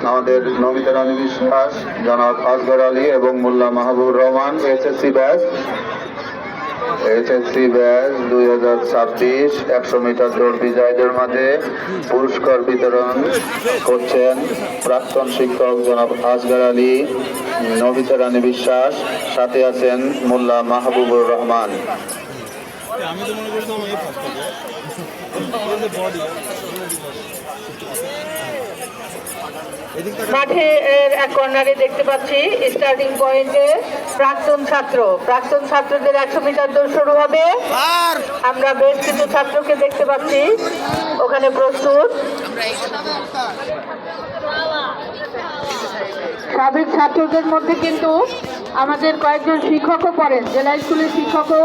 আমাদের নমিতা রানী বিশ্বাস, জনাব আসগর আলী এবং Molla Mahbubur Rahman HSC batch 2026 100 metre দৌড় বিজয়ীদের মাঝে পুরস্কার বিতরণ করছেন প্রাক্তন শিক্ষক জনাব আসগর আলী, নমিতা রানী বিশ্বাস, সাথে আছেন মোল্লা মাহবুবুর রহমান। মাঠে এক কর্নারে দেখতে পাচ্ছি স্টার্টিং পয়েন্টে প্রাক্তন ছাত্রদের 100 মিটার দৌড় শুরু হবে। আমরা বেশ কিছু ছাত্রকে দেখতে পাচ্ছি ওখানে প্রস্তুত। সাবেক ছাত্রদের মধ্যে কিন্তু আমাদের কয়েকজন শিক্ষকও পড়েন, জেলা স্কুলের শিক্ষকও।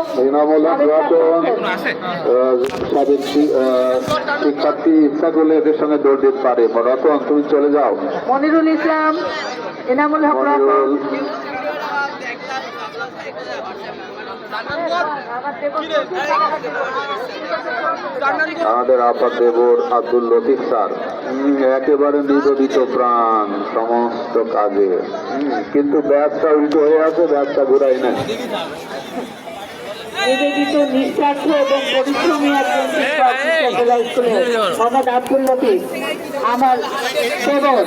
সাবেক শিক্ষার্থী ইচ্ছা করলে এদের সঙ্গে দৌড় দিতে পারে। রতন, তুমি চলে যাও। মনিরুল ইসলাম, এনামুল হক রতন, আমাদের আপার দেবর আব্দুল লতিফ স্যার একেবারে নিবেদিত প্রাণ সমস্ত কাজে, কিন্তু ব্যাগটা উল্টো হয়ে আছে, ব্যাগটা ঘুরাই না। নিবেদিত, নিঃস্বার্থ এবং পরিশ্রমী একজন শিক্ষক জেলা স্কুলের মোহাম্মদ আব্দুল লতিফ আমার দেবর।